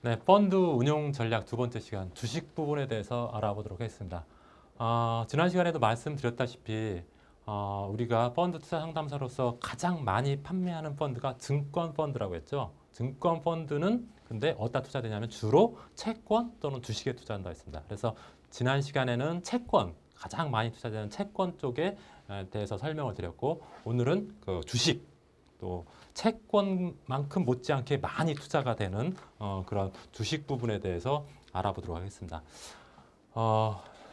네, 펀드 운용 전략 두 번째 시간 주식 부분에 대해서 알아보도록 하겠습니다. 지난 시간에도 말씀드렸다시피 우리가 펀드 투자 상담사로서 가장 많이 판매하는 펀드가 증권 펀드라고 했죠. 증권 펀드는 근데 어디다 투자되냐면 주로 채권 또는 주식에 투자한다 했습니다. 그래서 지난 시간에는 채권, 가장 많이 투자되는 채권 쪽에 대해서 설명을 드렸고 오늘은 그 주식 또 채권만큼 못지않게 많이 투자가 되는 그런 주식 부분에 대해서 알아보도록 하겠습니다.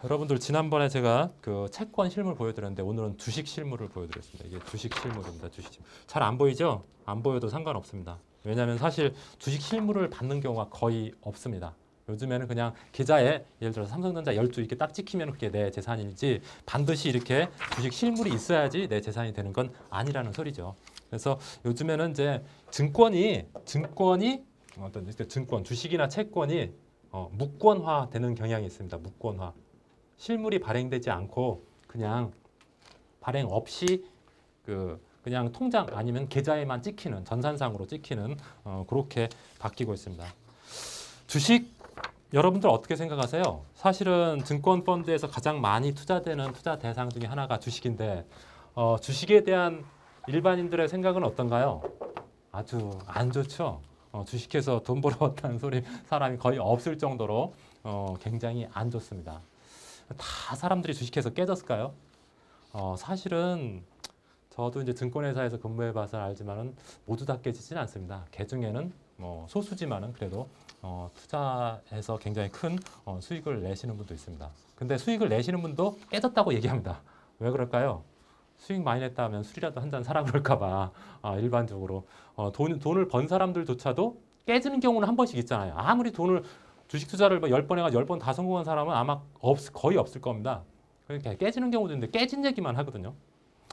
여러분들 지난번에 제가 그 채권 실물 보여드렸는데 오늘은 주식 실물을 보여드렸습니다. 이게 주식 실물입니다. 주식 실물. 잘 안 보이죠? 안 보여도 상관없습니다. 왜냐하면 사실 주식 실물을 받는 경우가 거의 없습니다. 요즘에는 그냥 계좌에 예를 들어서 삼성전자 10주 이렇게 딱 찍히면 그게 내 재산이지 반드시 이렇게 주식 실물이 있어야지 내 재산이 되는 건 아니라는 소리죠. 그래서 요즘에는 이제 증권이 어떤 증권, 주식이나 채권이 무권화 되는 경향이 있습니다. 무권화. 실물이 발행되지 않고 그냥 발행 없이 그냥 통장 아니면 계좌에만 찍히는 전산상으로 찍히는 그렇게 바뀌고 있습니다. 주식 여러분들 어떻게 생각하세요? 사실은 증권 펀드에서 가장 많이 투자되는 투자 대상 중에 하나가 주식인데 주식에 대한 일반인들의 생각은 어떤가요? 아주 안 좋죠. 주식해서 돈 벌어왔다는 소리 사람이 거의 없을 정도로 굉장히 안 좋습니다. 다 사람들이 주식해서 깨졌을까요? 사실은 저도 이제 증권회사에서 근무해봐서 알지만은 모두 다 깨지진 않습니다. 개 중에는 뭐 소수지만은 그래도 투자해서 굉장히 큰 수익을 내시는 분도 있습니다. 근데 수익을 내시는 분도 깨졌다고 얘기합니다. 왜 그럴까요? 수익 많이 냈다 하면 술이라도 한 잔 사라 그럴까 봐 일반적으로 돈을 번 사람들조차도 깨지는 경우는 한 번씩 있잖아요. 아무리 돈을 주식 투자를 뭐 10번 해가지고 10번 다 성공한 사람은 아마 거의 없을 겁니다. 그러니까 깨지는 경우도 있는데 깨진 얘기만 하거든요.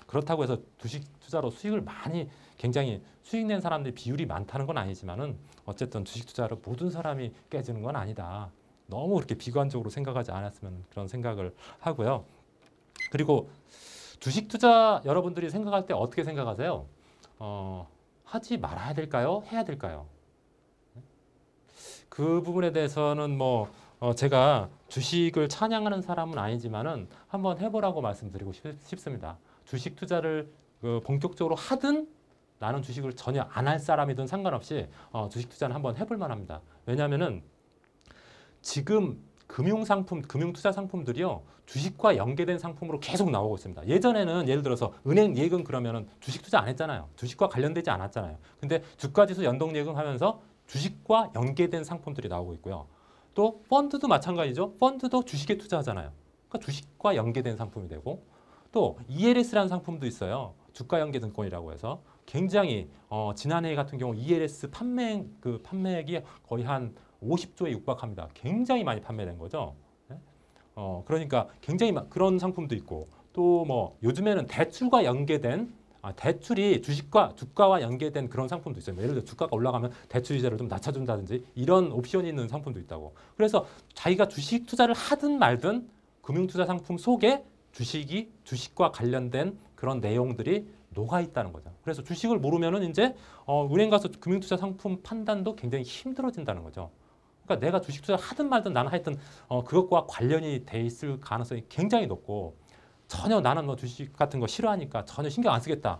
그렇다고 해서 주식 투자로 수익을 많이 굉장히 수익 낸 사람들이 비율이 많다는 건 아니지만은 어쨌든 주식 투자로 모든 사람이 깨지는 건 아니다. 너무 그렇게 비관적으로 생각하지 않았으면 그런 생각을 하고요. 그리고 주식 투자 여러분들이 생각할 때 어떻게 생각하세요? 하지 말아야 될까요? 해야 될까요? 그 부분에 대해서는 뭐 제가 주식을 찬양하는 사람은 아니지만은 한번 해보라고 말씀드리고 싶습니다. 주식 투자를 본격적으로 하든 나는 주식을 전혀 안 할 사람이든 상관없이 주식 투자는 한번 해볼 만합니다. 왜냐하면은 지금 금융상품, 금융투자 상품들이요 주식과 연계된 상품으로 계속 나오고 있습니다. 예전에는 예를 들어서 은행 예금 그러면은 주식 투자 안 했잖아요. 주식과 관련되지 않았잖아요. 근데 주가지수 연동 예금 하면서 주식과 연계된 상품들이 나오고 있고요. 또 펀드도 마찬가지죠. 펀드도 주식에 투자하잖아요. 그러니까 주식과 연계된 상품이 되고 또 ELS라는 상품도 있어요. 주가 연계 증권이라고 해서 굉장히 지난해 같은 경우 ELS 판매액이 거의 한 50조에 육박합니다. 굉장히 많이 판매된 거죠. 네? 그러니까 굉장히 그런 상품도 있고 또 뭐 요즘에는 대출과 연계된 대출이 주가와 연계된 그런 상품도 있어요. 예를 들어 주가가 올라가면 대출 이자를 좀 낮춰준다든지 이런 옵션이 있는 상품도 있다고. 그래서 자기가 주식 투자를 하든 말든 금융투자 상품 속에 주식과 관련된 그런 내용들이 녹아 있다는 거죠. 그래서 주식을 모르면은 이제 은행 가서 금융투자 상품 판단도 굉장히 힘들어진다는 거죠. 그러니까 내가 주식 투자를 하든 말든 나는 하여튼 그것과 관련이 돼 있을 가능성이 굉장히 높고 전혀 나는 뭐 주식 같은 거 싫어하니까 전혀 신경 안 쓰겠다.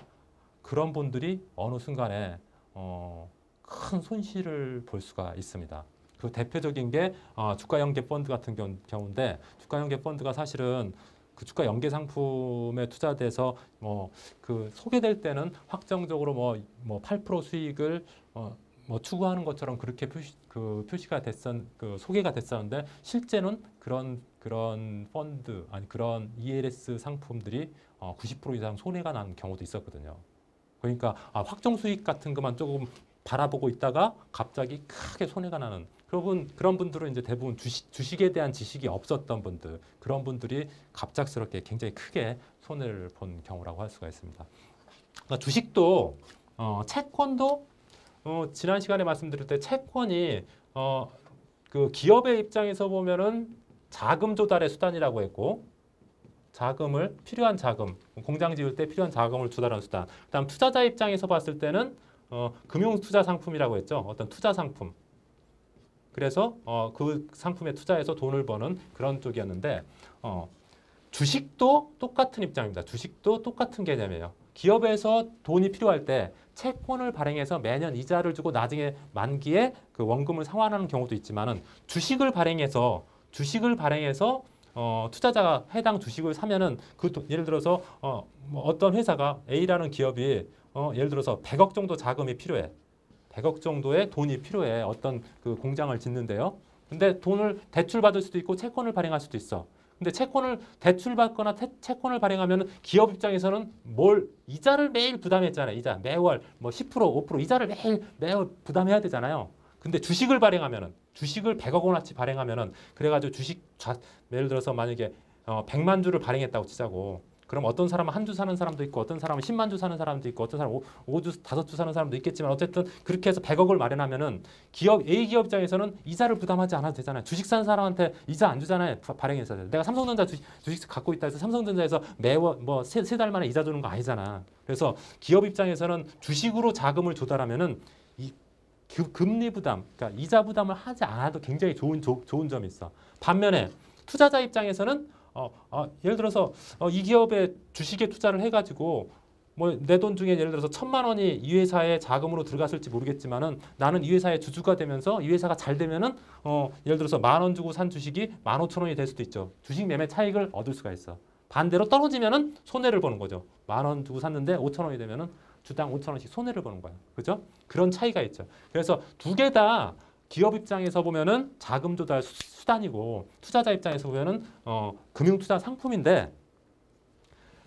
그런 분들이 어느 순간에 큰 손실을 볼 수가 있습니다. 그 대표적인 게 주가 연계 펀드 같은 경우인데 주가 연계 펀드가 사실은 그 주가 연계 상품에 투자돼서 그 소개될 때는 확정적으로 뭐 8% 수익을 뭐 추구하는 것처럼 그렇게 표시가 소개가 됐었는데 실제는 그런 펀드 아니 그런 ELS 상품들이 90% 이상 손해가 난 경우도 있었거든요. 그러니까 확정 수익 같은 것만 조금 바라보고 있다가 갑자기 크게 손해가 나는 그런 분들은 이제 대부분 주식에 대한 지식이 없었던 분들 그런 분들이 갑작스럽게 굉장히 크게 손해를 본 경우라고 할 수가 있습니다. 그러니까 주식도 채권도 지난 시간에 말씀드릴 때 채권이 그 기업의 입장에서 보면은 자금 조달의 수단이라고 했고 필요한 자금, 공장 지을 때 필요한 자금을 조달하는 수단. 그다음 투자자 입장에서 봤을 때는 금융 투자 상품이라고 했죠. 어떤 투자 상품. 그래서 그 상품에 투자해서 돈을 버는 그런 쪽이었는데 주식도 똑같은 입장입니다. 주식도 똑같은 개념이에요. 기업에서 돈이 필요할 때 채권을 발행해서 매년 이자를 주고 나중에 만기에 그 원금을 상환하는 경우도 있지만은 주식을 발행해서 투자자가 해당 주식을 사면은 예를 들어서 뭐 어떤 회사가 A라는 기업이 예를 들어서 100억 정도 자금이 필요해. 100억 정도의 돈이 필요해. 어떤 그 공장을 짓는데요. 근데 돈을 대출받을 수도 있고 채권을 발행할 수도 있어. 근데 채권을 대출받거나 채권을 발행하면 기업 입장에서는 이자를 매일 부담했잖아요. 이자 매월 뭐 10%, 5% 이자를 매월 부담해야 되잖아요. 근데 주식을 발행하면은 주식을 100억 원어치 발행하면은 그래가지고 예를 들어서 만약에 100만 주를 발행했다고 치자고. 그럼 어떤 사람은 한 주 사는 사람도 있고 어떤 사람은 10만 주 사는 사람도 있고 어떤 사람은 5주, 5주 사는 사람도 있겠지만 어쨌든 그렇게 해서 100억을 마련하면은 A 기업 입장에서는 이자를 부담하지 않아도 되잖아요. 주식 사는 사람한테 이자 안 주잖아요. 발행해서. 내가 삼성전자 주식 갖고 있다 해서 삼성전자에서 매월 뭐 세 달 만에 이자 주는 거 아니잖아. 그래서 기업 입장에서는 주식으로 자금을 조달하면은 이 금리 부담, 그러니까 이자 부담을 하지 않아도 굉장히 좋은 점이 있어. 반면에 투자자 입장에서는 예를 들어서 이 기업의 주식에 투자를 해가지고 뭐 내 돈 중에 예를 들어서 1,000만 원이 이 회사에 자금으로 들어갔을지 모르겠지만은 나는 이 회사의 주주가 되면서 이 회사가 잘 되면은 예를 들어서 10,000원 주고 산 주식이 15,000원이 될 수도 있죠. 주식 매매 차익을 얻을 수가 있어. 반대로 떨어지면은 손해를 보는 거죠. 10,000원 주고 샀는데 5,000원이 되면은 주당 5,000원씩 손해를 보는 거예요. 그죠? 그런 차이가 있죠. 그래서 두 개 다 기업 입장에서 보면은 자금 조달 수단이고 투자자 입장에서 보면은 금융 투자 상품인데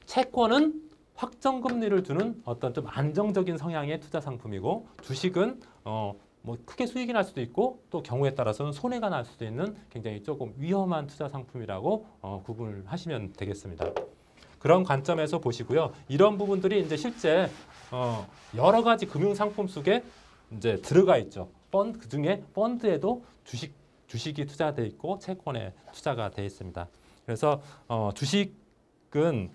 채권은 확정 금리를 주는 어떤 좀 안정적인 성향의 투자 상품이고 주식은 뭐 크게 수익이 날 수도 있고 또 경우에 따라서는 손해가 날 수도 있는 굉장히 조금 위험한 투자 상품이라고 구분을 하시면 되겠습니다. 그런 관점에서 보시고요. 이런 부분들이 이제 실제 여러 가지 금융 상품 속에 이제 들어가 있죠. 그 중에 펀드에도 주식이 투자돼 있고 채권에 투자가 돼 있습니다. 그래서 주식은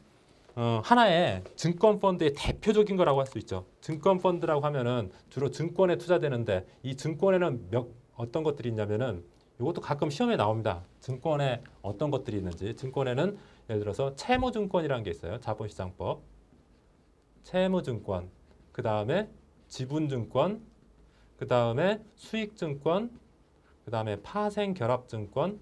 하나의 증권 펀드의 대표적인 거라고 할 수 있죠. 증권 펀드라고 하면은 주로 증권에 투자되는데 이 증권에는 어떤 것들이 있냐면은 이것도 가끔 시험에 나옵니다. 증권에 어떤 것들이 있는지. 증권에는 예를 들어서 채무증권이라는 게 있어요. 자본시장법. 채무증권. 그 다음에 지분증권. 그 다음에 수익증권. 그 다음에 파생결합증권.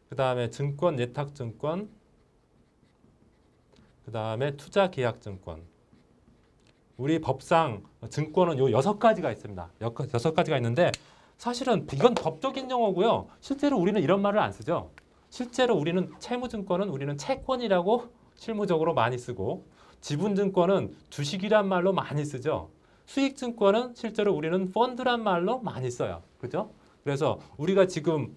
그 다음에 증권예탁증권. 그 다음에 투자계약증권. 우리 법상 증권은 요 6가지가 있습니다. 6가지가 있는데 사실은 이건 법적인 용어고요. 실제로 우리는 이런 말을 안 쓰죠. 실제로 우리는 채무증권은 우리는 채권이라고 실무적으로 많이 쓰고 지분증권은 주식이란 말로 많이 쓰죠. 수익증권은 실제로 우리는 펀드란 말로 많이 써요. 그죠? 그래서 우리가 지금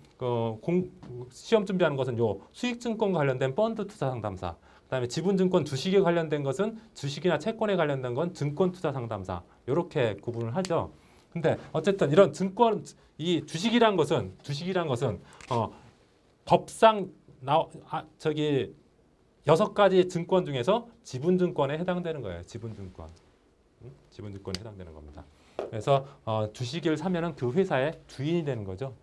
시험 준비하는 것은 요 수익증권과 관련된 펀드 투자 상담사, 그다음에 지분증권 주식에 관련된 것은 주식이나 채권에 관련된 건 증권 투자 상담사 이렇게 구분을 하죠. 근데 어쨌든 이런 이 주식이란 것은 법상 6가지 증권 중에서 지분증권에 해당되는 거예요. 지분증권. 지분증권에 해당되는 겁니다. 그래서 주식을 사면은 그 회사의 주인이 되는 거죠.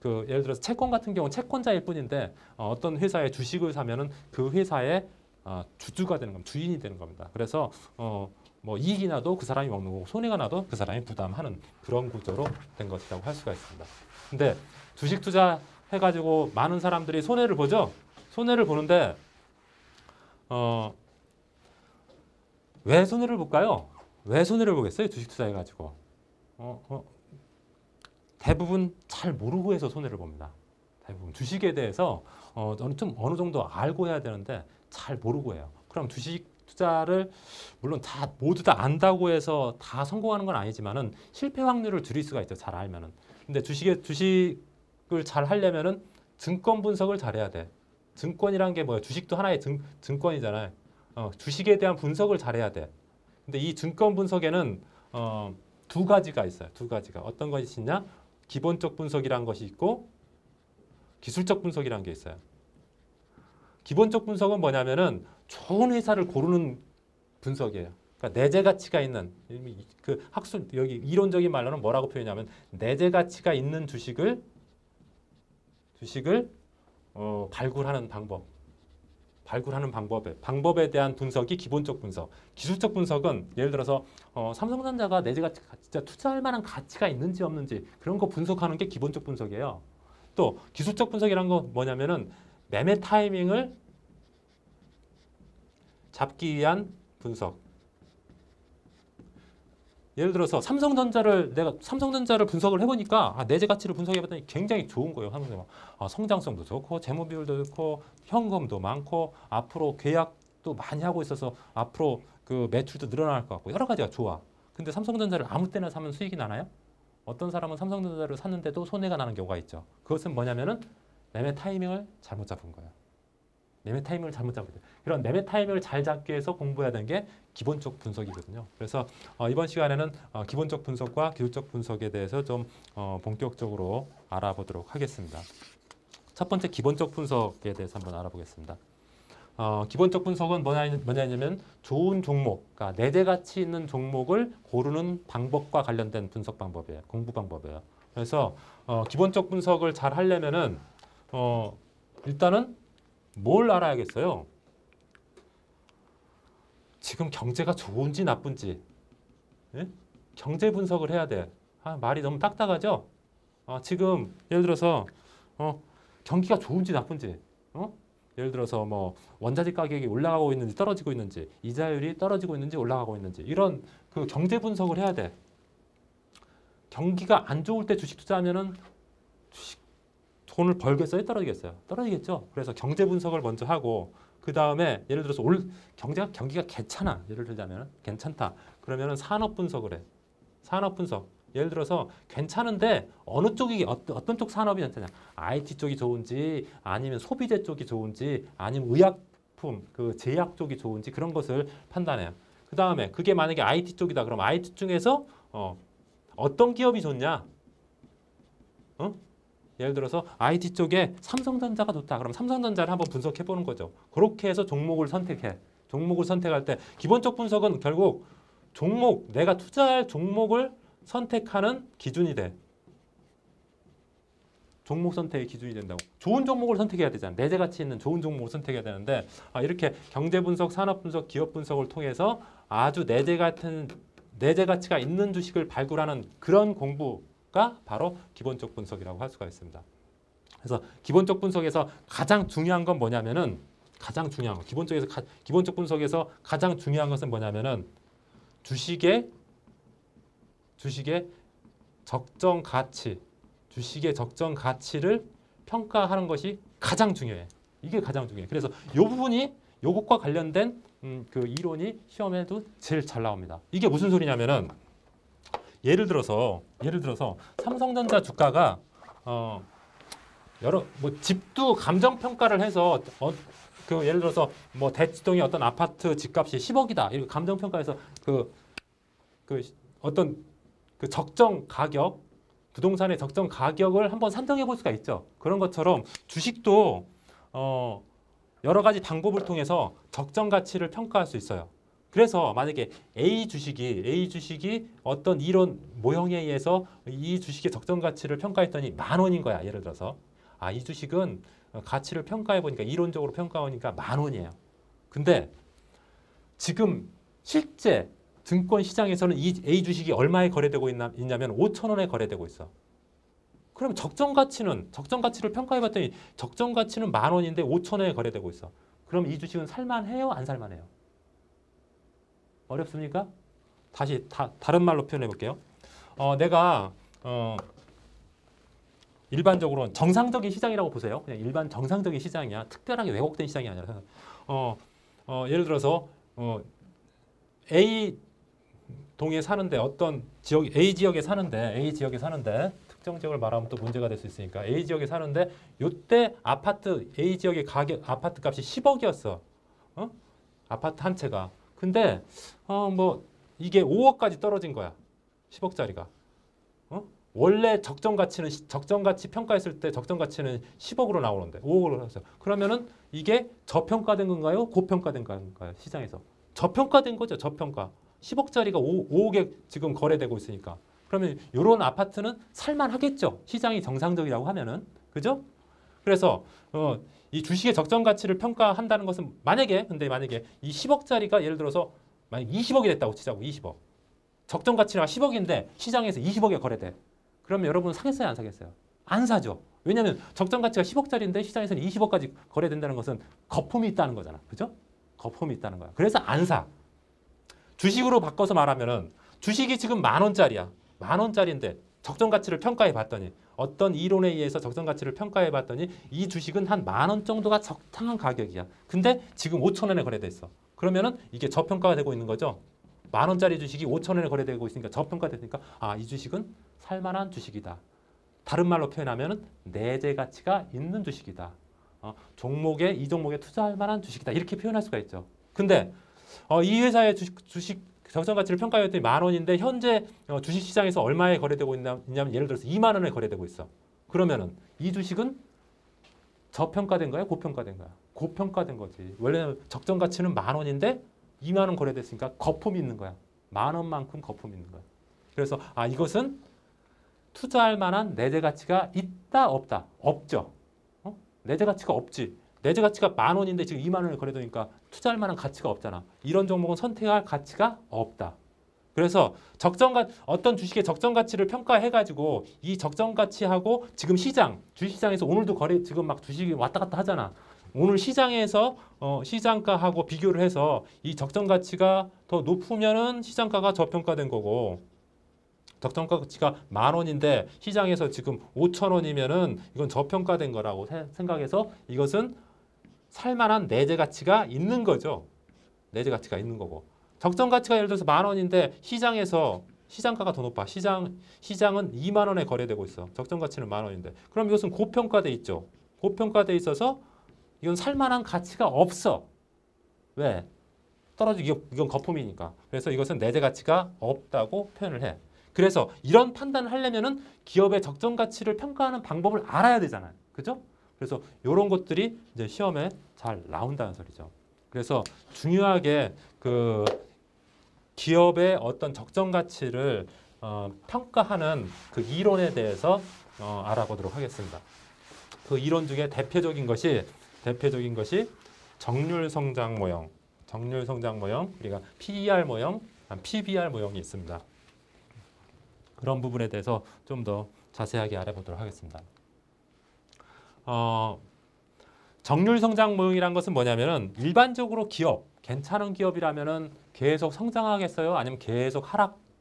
예를 들어서 채권 같은 경우는 채권자일 뿐인데 어떤 회사의 주식을 사면은 그 회사의 주주가 되는 겁니다. 주인이 되는 겁니다. 그래서 뭐 이익이 나도 그 사람이 먹는 거고 손해가 나도 그 사람이 부담하는 그런 구조로 된 것이라고 할 수가 있습니다. 근데 주식 투자 해가지고 많은 사람들이 손해를 보죠. 손해를 보는데 왜 손해를 볼까요? 왜 손해를 보겠어요? 주식 투자해가지고 대부분 잘 모르고 해서 손해를 봅니다. 대부분 주식에 대해서 어느 정도 알고 해야 되는데 잘 모르고 해요. 그럼 주식 투자를 물론 모두 다 안다고 해서 다 성공하는 건 아니지만은 실패 확률을 줄일 수가 있죠. 잘 알면은. 근데 주식을 잘 하려면은 증권 분석을 잘해야 돼. 증권이란 게 뭐예요? 주식도 하나의 증권이잖아요. 주식에 대한 분석을 잘해야 돼. 근데 이 증권 분석에는 두 가지가 있어요. 두 가지가 어떤 것이 있냐? 기본적 분석이라는 것이 있고 기술적 분석이라는 게 있어요. 기본적 분석은 뭐냐면은 좋은 회사를 고르는 분석이에요. 그러니까 내재 가치가 있는 그 학술 여기 이론적인 말로는 뭐라고 표현하냐면 내재 가치가 있는 주식을 발굴하는 방법에 대한 분석이 기본적 분석. 기술적 분석은 예를 들어서 삼성전자가 내재 가치 진짜 투자할 만한 가치가 있는지 없는지 그런 거 분석하는 게 기본적 분석이에요. 또 기술적 분석이란 건 뭐냐면은 매매 타이밍을 잡기 위한 분석. 예를 들어서 내가 삼성전자를 분석을 해보니까 내재 가치를 분석해봤더니 굉장히 좋은 거예요. 성장성도 좋고 재무 비율도 좋고 현금도 많고 앞으로 계약도 많이 하고 있어서 앞으로 그 매출도 늘어날 것 같고 여러 가지가 좋아. 근데 삼성전자를 아무 때나 사면 수익이 나나요? 어떤 사람은 삼성전자를 샀는데도 손해가 나는 경우가 있죠. 그것은 뭐냐면은 매매 타이밍을 잘못 잡은 거예요. 매매 타이밍을 잘못 잡은 거예요. 그런 매매 타이밍을 잘 잡기 위해서 공부해야 되는 게 기본적 분석이거든요. 그래서 이번 시간에는 기본적 분석과 기술적 분석에 대해서 좀 본격적으로 알아보도록 하겠습니다. 첫 번째 기본적 분석에 대해서 한번 알아보겠습니다. 기본적 분석은 뭐냐면 좋은 종목, 그러니까 내재 가치 있는 종목을 고르는 방법과 관련된 분석 방법이에요. 공부 방법이에요. 그래서 기본적 분석을 잘 하려면은 일단은 뭘 알아야겠어요? 지금 경제가 좋은지 나쁜지, 예? 경제 분석을 해야 돼. 말이 너무 딱딱하죠? 지금 예를 들어서 경기가 좋은지 나쁜지, 예를 들어서 뭐 원자재 가격이 올라가고 있는지 떨어지고 있는지, 이자율이 떨어지고 있는지 올라가고 있는지 이런 그 경제 분석을 해야 돼. 경기가 안 좋을 때 주식 투자하면은 돈을 벌겠어요? 떨어지겠어요? 떨어지겠죠. 그래서 경제 분석을 먼저 하고 그 다음에 예를 들어서 경기가 괜찮아. 예를 들자면 괜찮다. 그러면은 산업 분석을 해. 산업 분석. 예를 들어서 괜찮은데 어느 쪽이 어떤 쪽 산업이 괜찮냐? IT 쪽이 좋은지 아니면 소비재 쪽이 좋은지 아니면 의약품 그 제약 쪽이 좋은지 그런 것을 판단해요. 그 다음에 그게 만약에 IT 쪽이다. 그럼 IT 중에서 어떤 기업이 좋냐? 예를 들어서 IT 쪽에 삼성전자가 좋다. 그럼 삼성전자를 한번 분석해 보는 거죠. 그렇게 해서 종목을 선택해. 종목을 선택할 때 기본적 분석은 결국 내가 투자할 종목을 선택하는 기준이 돼. 종목 선택의 기준이 된다고. 좋은 종목을 선택해야 되잖아. 내재 가치 있는 좋은 종목을 선택해야 되는데 이렇게 경제 분석, 산업 분석, 기업 분석을 통해서 아주 내재 가치가 있는 주식을 발굴하는 그런 공부가 바로 기본적 분석이라고 할 수가 있습니다. 그래서 기본적 분석에서 가장 중요한 건 뭐냐면은 기본적 분석에서 가장 중요한 것은 뭐냐면은 주식의 적정 가치를 평가하는 것이 가장 중요해. 이게 가장 중요해. 그래서 이 부분이 요것과 관련된 그 이론이 시험에도 제일 잘 나옵니다. 이게 무슨 소리냐면은 예를 들어서 삼성전자 주가가 집도 감정 평가를 해서 그 예를 들어서 뭐 대치동의 어떤 아파트 집값이 10억이다. 이렇게 감정 평가해서 그 어떤 그 적정 가격 부동산의 적정 가격을 한번 산정해 볼 수가 있죠. 그런 것처럼 주식도 여러 가지 방법을 통해서 적정 가치를 평가할 수 있어요. 그래서 만약에 A 주식이 어떤 이론 모형에 의해서 이 주식의 적정 가치를 평가했더니 10,000원인 거야. 예를 들어서 이 주식은 가치를 평가해 보니까 이론적으로 평가하니까 10,000원이에요. 근데 지금 실제 증권 시장에서는 이 A 주식이 얼마에 거래되고 있냐면 5,000원에 거래되고 있어. 그럼 적정 가치를 평가해 봤더니 적정 가치는 10,000원인데 5,000원에 거래되고 있어. 그럼 이 주식은 살만해요? 안 살만해요? 어렵습니까? 다시 다른 말로 표현해 볼게요. 내가 일반적으로 정상적인 시장이라고 보세요. 그냥 일반 정상적인 시장이야. 특별하게 왜곡된 시장이 아니라. 예를 들어서 A 동에 사는데 어떤 지역 A 지역에 사는데 특정 지역을 말하면 또 문제가 될 수 있으니까 A 지역에 사는데 이때 A 지역의 아파트 값이 10억이었어. 아파트 한 채가. 근데 이게 5억까지 떨어진 거야. 10억짜리가. 원래 적정 가치 평가했을 때 적정 가치는 10억으로 나오는데 5억으로 했어요. 그러면은 이게 저평가된 건가요? 고평가된 건가요? 시장에서. 저평가된 거죠. 저평가. 10억짜리가 5억에 지금 거래되고 있으니까. 그러면 이런 아파트는 살만하겠죠. 시장이 정상적이라고 하면은. 그죠? 그래서 이 주식의 적정 가치를 평가한다는 것은 근데 만약에 이 10억짜리가 예를 들어서 만약 20억이 됐다고 치자고 20억. 적정 가치가 10억인데 시장에서 20억에 거래돼. 그러면 여러분 사겠어요, 안 사겠어요? 안 사죠. 왜냐하면 적정 가치가 10억짜리인데 시장에서는 20억까지 거래된다는 것은 거품이 있다는 거잖아. 그죠? 거품이 있다는 거야. 그래서 안 사. 주식으로 바꿔서 말하면은 주식이 지금 10,000원짜리야. 10,000원짜리인데 적정 가치를 평가해 봤더니 어떤 이론에 의해서 적정 가치를 평가해 봤더니 이 주식은 한 10,000원 정도가 적당한 가격이야. 근데 지금 5,000원에 거래돼 있어. 그러면은 이게 저평가가 되고 있는 거죠. 10,000원짜리 주식이 5,000원에 거래되고 있으니까 저평가되니까 이 주식은 살만한 주식이다. 다른 말로 표현하면은 내재 가치가 있는 주식이다. 이 종목에 투자할 만한 주식이다. 이렇게 표현할 수가 있죠. 근데 이 회사의 주식 적정 가치를 평가했더니 10,000원인데 현재 주식 시장에서 얼마에 거래되고 있냐면 예를 들어서 2만 원에 거래되고 있어. 그러면은 이 주식은 저평가된 거야, 고평가된 거야? 고평가된 거지. 원래 적정 가치는 10,000원인데 2만 원 거래됐으니까 거품이 있는 거야. 10,000원만큼 거품이 있는 거야. 그래서 이것은 투자할 만한 내재 가치가 있다, 없다? 없죠. 내재 가치가 없지. 내재 가치가 10,000원인데 지금 2만 원에 거래되니까 투자할 만한 가치가 없잖아. 이런 종목은 선택할 가치가 없다. 그래서 어떤 주식의 적정 가치를 평가해가지고 이 적정 가치하고 지금 주식시장에서 오늘도 지금 막 주식이 왔다 갔다 하잖아. 오늘 시장에서 시장가하고 비교를 해서 이 적정 가치가 더 높으면은 시장가가 저평가된 거고 적정 가치가 10,000원인데 시장에서 지금 5,000원이면은 이건 저평가된 거라고 생각해서 이것은 살만한 내재 가치가 있는 거죠. 내재 가치가 있는 거고. 적정 가치가 예를 들어서 10,000원인데 시장에서 시장가가 더 높아. 시장은 2만 원에 거래되고 있어. 적정 가치는 10,000원인데. 그럼 이것은 고평가돼 있죠. 고평가돼 있어서 이건 살만한 가치가 없어. 왜? 이건 거품이니까. 그래서 이것은 내재 가치가 없다고 표현을 해. 그래서 이런 판단을 하려면은 기업의 적정 가치를 평가하는 방법을 알아야 되잖아요. 그죠? 그래서 이런 것들이 이제 시험에 잘 나온다는 소리죠. 그래서 중요하게 그 기업의 어떤 적정 가치를 평가하는 그 이론에 대해서 알아보도록 하겠습니다. 그 이론 중에 대표적인 것이 정률 성장 모형, 그러니까 PER 모형, PBR 모형이 있습니다. 그런 부분에 대해서 좀 더 자세하게 알아보도록 하겠습니다. 정률 성장 모형이란 것은 뭐냐면은 일반적으로 괜찮은 기업이라면은 계속 성장하겠어요? 아니면 계속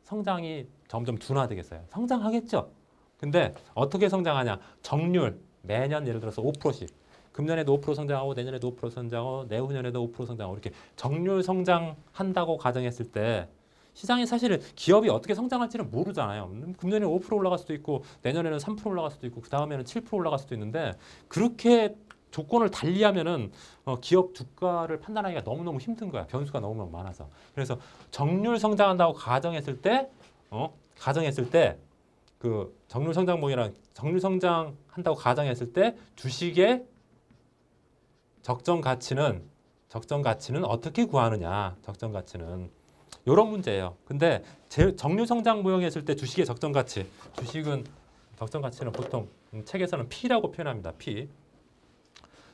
성장이 점점 둔화되겠어요? 성장하겠죠. 근데 어떻게 성장하냐? 정률, 매년 예를 들어서 5%씩. 금년에도 5% 성장하고 내년에도 5% 성장하고 내후년에도 5% 성장하고 이렇게 정률 성장한다고 가정했을 때 시장이 사실은 기업이 어떻게 성장할지는 모르잖아요. 금년에 5% 올라갈 수도 있고 내년에는 3% 올라갈 수도 있고 그 다음에는 7% 올라갈 수도 있는데 그렇게 조건을 달리하면은 기업 주가를 판단하기가 너무너무 힘든 거야. 변수가 너무너무 많아서. 그래서 정률 성장한다고 가정했을 때 그 정률 성장모이랑 정률 성장한다고 가정했을 때 주식의 적정 가치는 어떻게 구하느냐? 적정 가치는 이런 문제예요. 근데 정률 성장 모형했을 때 주식의 적정 가치는 보통 책에서는 P라고 표현합니다. P.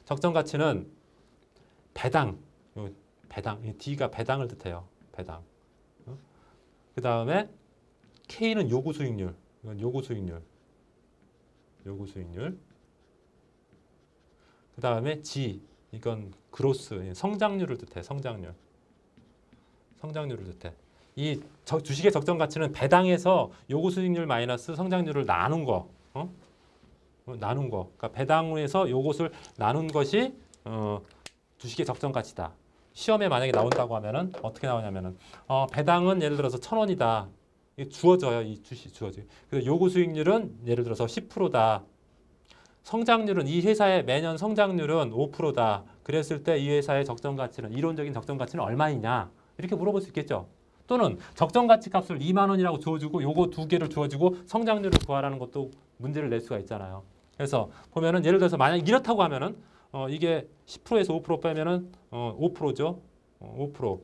적정 가치는 배당, D가 배당을 뜻해요. 배당. 그 다음에 K는 요구 수익률. 이건 요구 수익률. 그 다음에 G, 이건 그로스, 성장률을 뜻해. 성장률을 뜻해. 이 주식의 적정 가치는 배당에서 요구 수익률 마이너스 성장률을 나눈 거. 그러니까 배당에서 요것을 나눈 것이 주식의 적정 가치다. 시험에 만약에 나온다고 하면은 어떻게 나오냐면은 배당은 예를 들어서 1,000원이다. 주어져요. 이 주식 주어져. 그래서 요구 수익률은 예를 들어서 10%다. 성장률은 이 회사의 매년 성장률은 5%다. 그랬을 때 이 회사의 적정 가치는 이론적인 적정 가치는 얼마이냐? 이렇게 물어볼 수 있겠죠. 또는 적정 가치 값을 2만 원이라고 주어주고 요거 두 개를 주어주고 성장률을 구하라는 것도 문제를 낼 수가 있잖아요. 그래서 보면은 예를 들어서 만약 이렇다고 하면은 이게 10%에서 5% 빼면은 5%죠. 5%.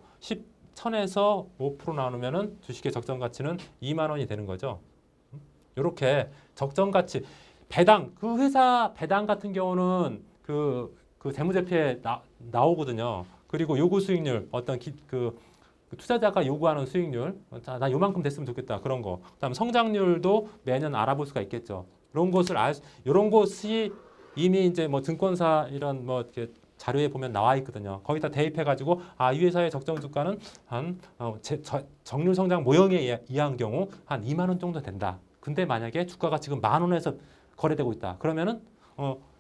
1000에서 5% 나누면은 주식의 적정 가치는 2만 원이 되는 거죠. 이렇게 적정 가치 배당 그 회사 배당 같은 경우는 그 재무제표에 나오거든요. 그리고 요구 수익률 어떤 그 투자자가 요구하는 수익률 자, 나 요만큼 됐으면 좋겠다 그런 거. 그다음 성장률도 매년 알아볼 수가 있겠죠. 그런 것을 이런 것이 이미 이제 뭐 증권사 이런 뭐 이렇게 자료에 보면 나와 있거든요. 거기다 대입해 가지고 이 회사의 적정 주가는 한 정률 성장 모형에 의한 경우 한 2만 원 정도 된다. 근데 만약에 주가가 지금 10,000원에서 거래되고 있다. 그러면은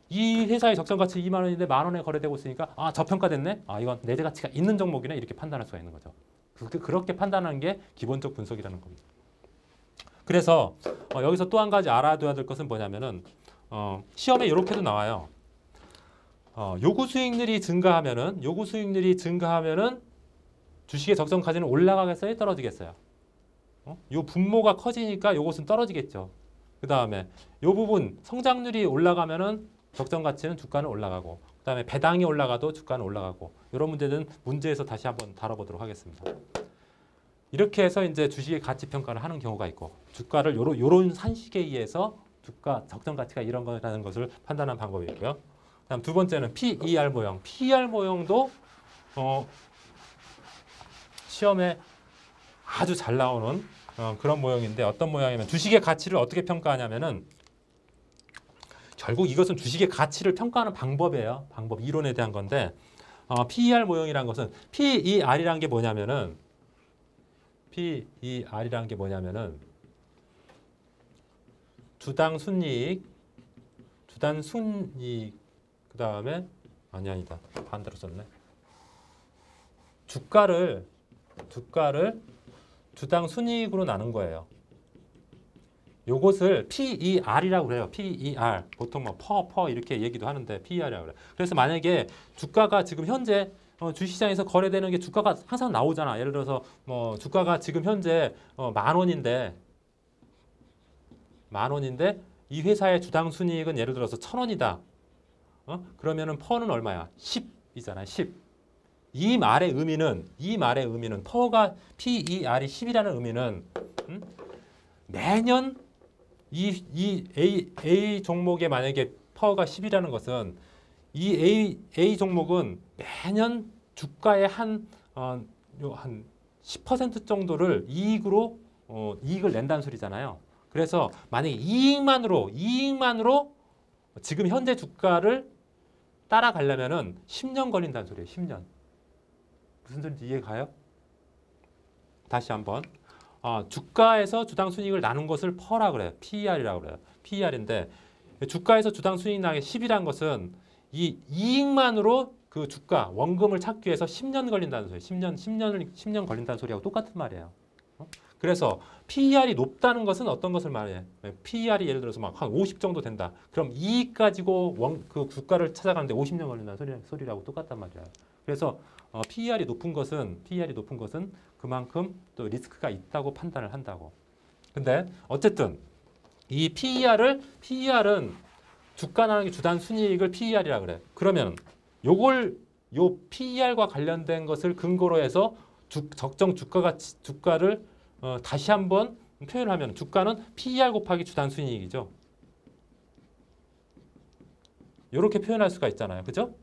이 회사의 적정 가치 2만 원인데 10,000원에 거래되고 있으니까 저평가됐네. 이건 내재 가치가 있는 종목이네. 이렇게 판단할 수가 있는 거죠. 그렇게 판단하는 게 기본적 분석이라는 겁니다. 그래서 여기서 또 한 가지 알아둬야 될 것은 뭐냐면은 시험에 이렇게도 나와요. 요구 수익률이 증가하면은 주식의 적정 가치는 올라가겠어요, 떨어지겠어요? 요 분모가 커지니까 요것은 떨어지겠죠. 그 다음에 요 부분 성장률이 올라가면은 적정 가치는 주가는 올라가고, 그 다음에 배당이 올라가도 주가는 올라가고, 이런 문제는 문제에서 다시 한번 다뤄보도록 하겠습니다. 이렇게 해서 이제 주식의 가치 평가를 하는 경우가 있고, 주가를 요런 산식에 의해서 주가 적정 가치가 이런 거라는 것을 판단하는 방법이 있고요. 그다음 두 번째는 PER 모형. PER 모형도 시험에 아주 잘 나오는 그런 모형인데 어떤 모양이냐면 주식의 가치를 어떻게 평가하냐면은 결국 이것은 주식의 가치를 평가하는 방법이에요. 방법 이론에 대한 건데 PER 모형이란 것은 PER이란 게 뭐냐면은 주당 순이익 그 다음에 아니다 반대로 썼네. 주가를 주당 순이익으로 나눈 거예요. 요것을 PER이라고 그래요. PER. 보통 뭐 퍼 이렇게 얘기도 하는데 PER이라고 그래요. 그래서 만약에 주가가 지금 현재 주식시장에서 거래되는 게 주가가 항상 나오잖아. 예를 들어서 뭐 주가가 지금 현재 10,000원인데 이 회사의 주당 순이익은 예를 들어서 1,000원이다. 그러면은 퍼는 얼마야? 10이잖아. 10. 이 말의 의미는 퍼가 PER이 10이라는 의미는 매년 이 A 종목에 만약에 퍼가 10이라는 것은 이 A 종목은 매년 주가의 한 10% 정도를 이익을 낸다는 소리잖아요. 그래서 만약에 이익만으로 지금 현재 주가를 따라가려면은 10년 걸린다는 소리예요. 10년. 무슨 소리인지 이해가요? 다시 한번. 주가에서 주당 순이익을 나눈 것을 퍼라 그래요. PER이라고 그래요. PER인데 주가에서 주당 순이익 나게 10이란 것은 이 이익만으로 그 주가 원금을 찾기 위해서 10년 걸린다는 소리예요. 10년 걸린다는 소리하고 똑같은 말이에요. 그래서 PER이 높다는 것은 어떤 것을 말해? PER이 예를 들어서 막 한 50 정도 된다. 그럼 이익 가지고 그 주가를 찾아가는데 50년 걸린다는 소리라고 똑같단 말이야. 그래서 PER이 높은 것은 그만큼 또 리스크가 있다고 판단을 한다고. 근데 어쨌든 이 PER은 주가 나누기 주당 순이익을 PER이라 그래. 그러면 요 PER과 관련된 것을 근거로 해서 적정 주가를 다시 한번 표현하면 주가는 PER 곱하기 주당 순이익이죠. 이렇게 표현할 수가 있잖아요. 그죠?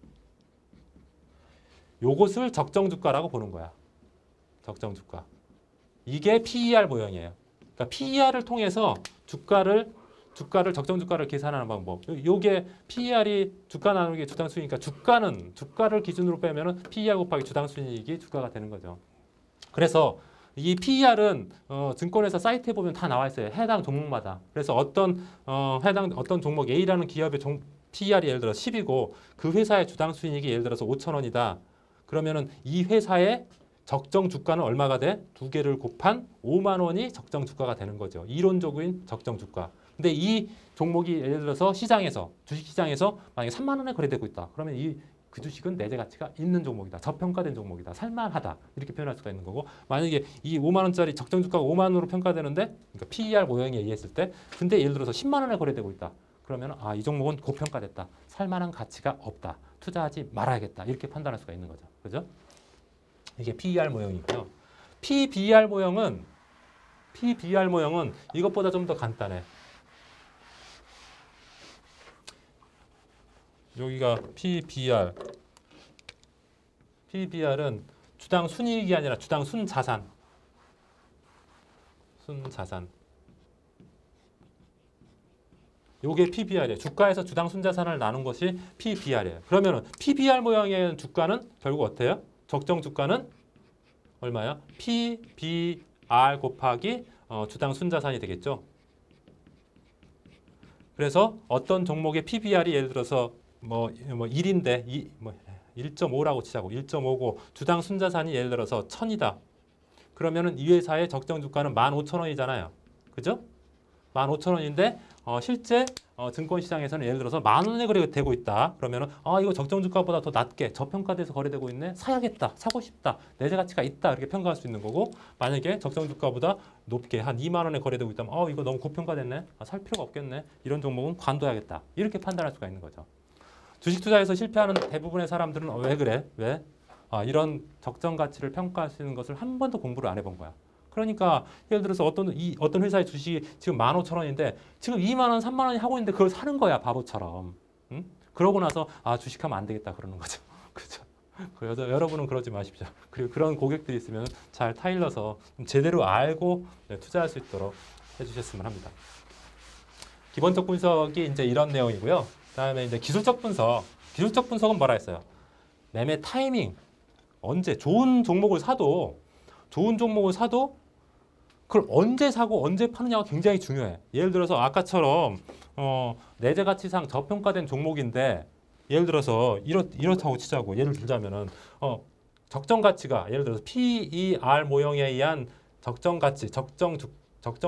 요것을 적정 주가라고 보는 거야. 적정 주가. 이게 PER 모형이에요. 그러니까 PER을 통해서 주가를 적정 주가를 계산하는 방법. 요게 PER이 주가 나누기 주당 순이익이니까 주가를 기준으로 빼면은 PER 곱하기 주당 순이익이 주가가 되는 거죠. 그래서 이 PER은 증권회사 사이트에 보면 다 나와 있어요. 해당 종목마다. 그래서 어떤 종목 A라는 기업의 PER이 예를 들어 10이고 그 회사의 주당 순이익이 예를 들어서 5,000원이다. 그러면은 이 회사의 적정 주가는 얼마가 돼? 두 개를 곱한 5만 원이 적정 주가가 되는 거죠. 이론적인 적정 주가. 근데 이 종목이 예를 들어서 주식시장에서 만약에 3만 원에 거래되고 있다. 그러면 그 주식은 내재 가치가 있는 종목이다. 저평가된 종목이다. 살만하다. 이렇게 표현할 수가 있는 거고, 만약에 이 5만 원짜리 적정 주가가 5만 원으로 평가되는데, 그러니까 PER 모형에 의했을 때, 근데 예를 들어서 10만 원에 거래되고 있다. 그러면 이 종목은 고평가됐다. 살만한 가치가 없다. 투자하지 말아야겠다. 이렇게 판단할 수가 있는 거죠. 그죠? 이게 PER 모형이고요. PBR 모형은 이것보다 좀 더 간단해. 여기가 PBR은 주당 순이익이 아니라 주당 순자산. 요게 PBR이에요. 주가에서 주당 순자산을 나눈 것이 PBR이에요. 그러면은 PBR 모형의 주가는 결국 어때요? 적정 주가는 얼마야? PBR 곱하기 주당 순자산이 되겠죠. 그래서 어떤 종목의 PBR이 예를 들어서 뭐 1인데 1.5라고 치자고 1.5고 주당 순자산이 예를 들어서 1,000이다. 그러면은 이 회사의 적정 주가는 15,000원이잖아요. 그죠? 15,000원인데 실제 증권시장에서는 예를 들어서 10,000원에 거래되고 있다. 그러면은 이거 적정 주가보다 더 낮게 저평가돼서 거래되고 있네. 사야겠다. 사고 싶다. 내재 가치가 있다. 이렇게 평가할 수 있는 거고 만약에 적정 주가보다 높게 한 2만 원에 거래되고 있다면 이거 너무 고평가됐네. 살 필요가 없겠네. 이런 종목은 관둬야겠다. 이렇게 판단할 수가 있는 거죠. 주식 투자에서 실패하는 대부분의 사람들은 왜 그래? 왜? 이런 적정 가치를 평가할 수 있는 것을 한 번도 공부를 안 해본 거야. 그러니까 예를 들어서 어떤 회사의 주식이 지금 15,000원인데 지금 2만 원, 3만 원이 하고 있는데 그걸 사는 거야, 바보처럼. 응? 그러고 나서 주식하면 안 되겠다 그러는 거죠. 그렇죠? 그래서 여러분은 그러지 마십시오. 그리고 그런 고객들이 있으면 잘 타일러서 제대로 알고 투자할 수 있도록 해주셨으면 합니다. 기본적 분석이 이제 이런 내용이고요. 그다음에 이제 기술적 분석. 기술적 분석은 뭐라 했어요? 매매 타이밍. 언제 좋은 종목을 사도 그걸 언제 사고 언제 파느냐가 굉장히 중요해. 예를 들어서 아까처럼 내재 가치상 저평가된 종목인데 예를 들어서 이렇다고 치자고 예를 들자면은 적정 가치가 예를 들어서 PER 모형에 의한 적정 가치 적정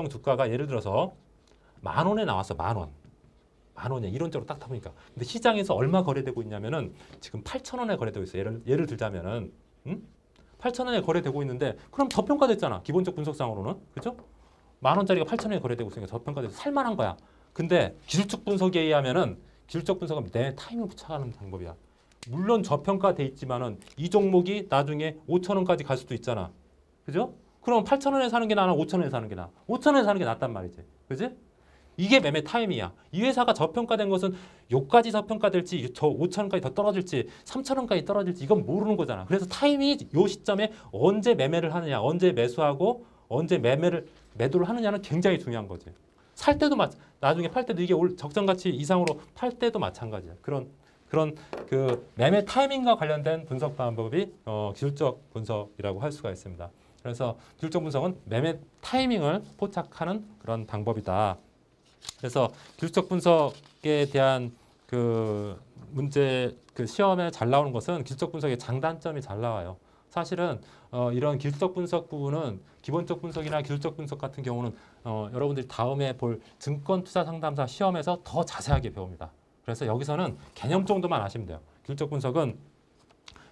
주가가 예를 들어서 10,000원에 나왔어. 10,000원. 10,000원이야. 이론적으로 딱 타보니까. 근데 시장에서 얼마 거래되고 있냐면은 지금 8,000원에 거래되고 있어요. 예를 들자면은 8,000원에 거래되고 있는데 그럼 저평가됐잖아. 기본적 분석상으로는. 그죠? 10,000원짜리가 8,000원에 거래되고 있으니까 저평가돼서 살만한 거야. 근데 기술적 분석에 의하면은 기술적 분석은 내 타이밍 부착하는 방법이야. 물론 저평가돼 있지만은 이 종목이 나중에 5,000원까지 갈 수도 있잖아. 그죠? 그럼 8,000원에 사는 게 나아, 5,000원에 사는 게 나아. 5,000원에 사는 게 낫단 말이지. 그지? 이게 매매 타임이야. 이 회사가 저평가된 것은 요까지 저평가될지, 저 5,000원까지 더 떨어질지, 3,000원까지 떨어질지 이건 모르는 거잖아. 그래서 타임이 요 시점에 언제 매매를 하느냐, 언제 매수하고 언제 매도를 하느냐는 굉장히 중요한 거지. 살 때도 나중에 팔 때도 이게 적정 가치 이상으로 팔 때도 마찬가지야. 그런 그 매매 타이밍과 관련된 분석 방법이 기술적 분석이라고 할 수가 있습니다. 그래서 기술적 분석은 매매 타이밍을 포착하는 그런 방법이다. 그래서 기술적 분석에 대한 그 문제 그 시험에 잘 나오는 것은 기술적 분석의 장단점이 잘 나와요. 사실은 이런 기술적 분석 부분은 기본적 분석이나 기술적 분석 같은 경우는 여러분들이 다음에 볼 증권 투자 상담사 시험에서 더 자세하게 배웁니다. 그래서 여기서는 개념 정도만 아시면 돼요. 기술적 분석은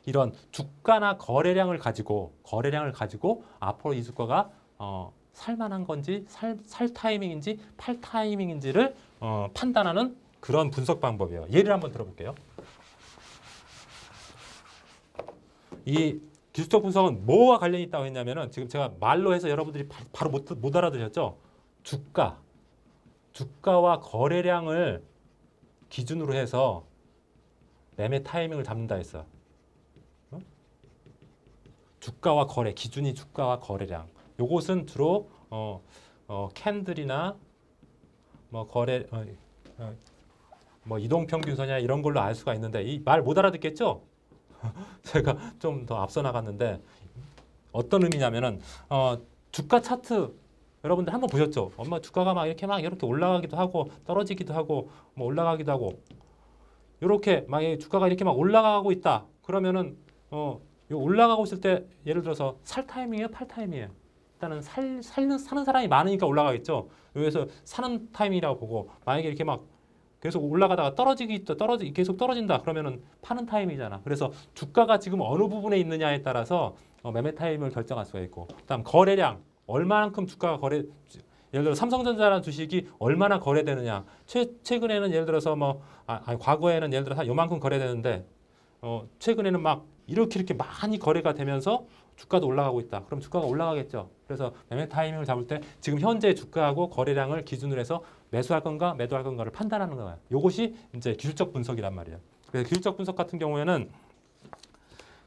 이런 주가나 거래량을 가지고 앞으로 이 주가가 살만한 건지 살 타이밍인지 팔 타이밍인지를 판단하는 그런 분석 방법이에요. 예를 한번 들어볼게요. 이 기술적 분석은 뭐와 관련이 있다고 했냐면은 지금 제가 말로 해서 여러분들이 바로 못 알아들으셨죠? 주가와 거래량을 기준으로 해서 매매 타이밍을 잡는다 했어. 주가와 거래 기준이 주가와 거래량. 요것은 주로 캔들이나 뭐 거래 뭐 이동평균선이나 이런 걸로 알 수가 있는데 이 말 못 알아듣겠죠? 제가 좀 더 앞서 나갔는데 어떤 의미냐면은 주가 차트 여러분들 한번 보셨죠? 엄마 주가가 막 이렇게 올라가기도 하고 떨어지기도 하고 뭐 올라가기도 하고 이렇게 막 주가가 이렇게 막 올라가고 있다. 그러면은 요 올라가고 있을 때 예를 들어서 살 타이밍이에요, 팔 타이밍이에요. 일단은 사는 사람이 많으니까 올라가겠죠. 여기서 사는 타이밍이라고 보고 만약에 이렇게 막 계속 올라가다가 계속 떨어진다. 그러면은 파는 타이밍이잖아. 그래서 주가가 지금 어느 부분에 있느냐에 따라서 매매 타이밍을 결정할 수가 있고, 그다음 거래량 얼마만큼 주가가 예를 들어 삼성전자라는 주식이 얼마나 거래되느냐. 최근에는 예를 들어서 과거에는 예를 들어서 요만큼 거래되는데 최근에는 막 이렇게 많이 거래가 되면서 주가도 올라가고 있다. 그럼 주가가 올라가겠죠. 그래서 매매 타이밍을 잡을 때 지금 현재 주가하고 거래량을 기준으로 해서 매수할 건가 매도할 건가를 판단하는 거예요. 이것이 이제 기술적 분석이란 말이에요. 그래서 기술적 분석 같은 경우에는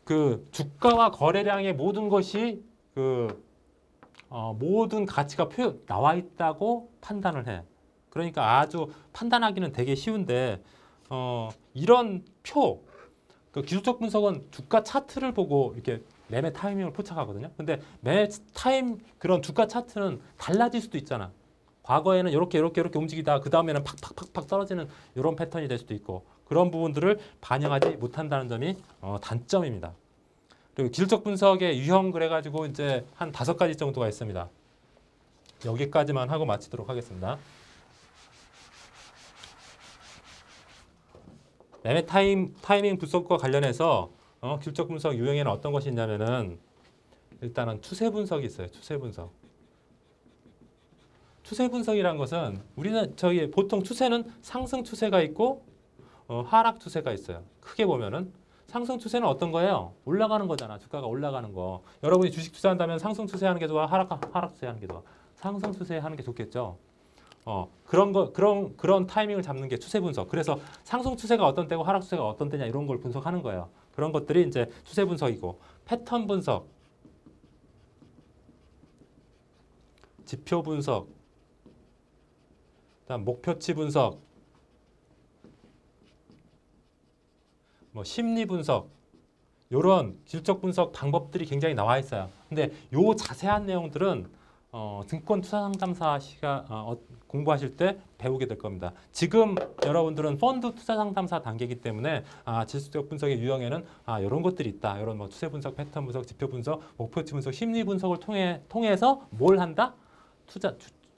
그 주가와 거래량의 모든 것이 그 모든 가치가 나와 있다고 판단을 해. 그러니까 아주 판단하기는 되게 쉬운데 이런 그 기술적 분석은 주가 차트를 보고 이렇게 매매 타이밍을 포착하거든요. 근데 그런 주가 차트는 달라질 수도 있잖아. 과거에는 이렇게 움직이다가 그 다음에는 팍팍팍팍 떨어지는 이런 패턴이 될 수도 있고 그런 부분들을 반영하지 못한다는 점이 단점입니다. 그리고 기술적 분석의 유형 그래가지고 이제 한 5가지 정도가 있습니다. 여기까지만 하고 마치도록 하겠습니다. 매매 타이밍 분석과 관련해서 기술적 분석 유형에는 어떤 것이 있냐면은 일단은 추세 분석이 있어요. 추세 분석. 추세 분석이란 것은 우리는 보통 추세는 상승 추세가 있고 하락 추세가 있어요. 크게 보면은 상승 추세는 어떤 거예요? 올라가는 거잖아. 주가가 올라가는 거. 여러분이 주식 투자한다면 상승 추세 하는 게 좋아? 하락 추세 하는 게 좋아? 상승 추세 하는 게 좋겠죠. 그런 타이밍을 잡는 게 추세 분석. 그래서 상승 추세가 어떤 때고 하락 추세가 어떤 때냐 이런 걸 분석하는 거예요. 그런 것들이 이제 추세 분석이고 패턴 분석, 지표 분석, 그다음 목표치 분석, 뭐 심리 분석 이런 기술적 분석 방법들이 굉장히 나와 있어요. 근데 요 자세한 내용들은 증권 투자 상담사 공부하실 때 배우게 될 겁니다. 지금 여러분들은 펀드 투자 상담사 단계이기 때문에 지수적 분석의 유형에는 이런 것들이 있다. 이런 뭐 추세 분석, 패턴 분석, 지표 분석, 목표치 분석, 심리 분석을 통해서 뭘 한다?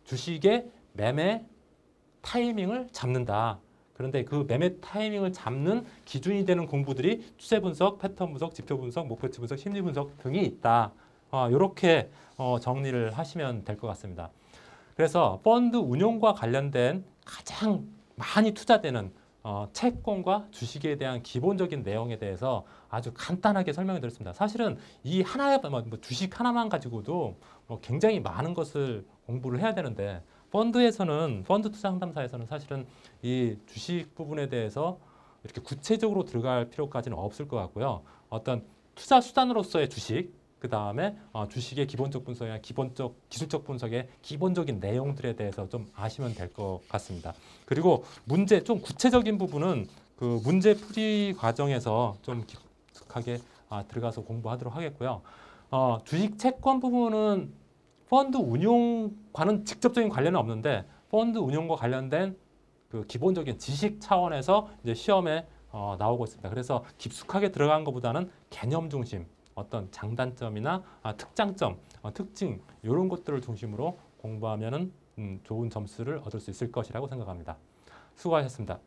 주식의 매매 타이밍을 잡는다. 그런데 그 매매 타이밍을 잡는 기준이 되는 공부들이 추세 분석, 패턴 분석, 지표 분석, 목표치 분석, 심리 분석 등이 있다. 이렇게 정리를 하시면 될 것 같습니다. 그래서 펀드 운용과 관련된 가장 많이 투자되는 채권과 주식에 대한 기본적인 내용에 대해서 아주 간단하게 설명해 드렸습니다. 사실은 이 하나의 주식 하나만 가지고도 굉장히 많은 것을 공부를 해야 되는데 펀드 투자 상담사에서는 사실은 이 주식 부분에 대해서 이렇게 구체적으로 들어갈 필요까지는 없을 것 같고요. 어떤 투자 수단으로서의 주식, 그 다음에 주식의 기본적 분석이나 기술적 분석의 기본적인 내용들에 대해서 좀 아시면 될 것 같습니다. 그리고 좀 구체적인 부분은 그 문제 풀이 과정에서 좀 깊숙하게 들어가서 공부하도록 하겠고요. 주식 채권 부분은 펀드 운용과는 직접적인 관련은 없는데 펀드 운용과 관련된 그 기본적인 지식 차원에서 이제 시험에 나오고 있습니다. 그래서 깊숙하게 들어간 것보다는 개념 중심, 어떤 장단점이나 특장점, 특징 이런 것들을 중심으로 공부하면은 좋은 점수를 얻을 수 있을 것이라고 생각합니다. 수고하셨습니다.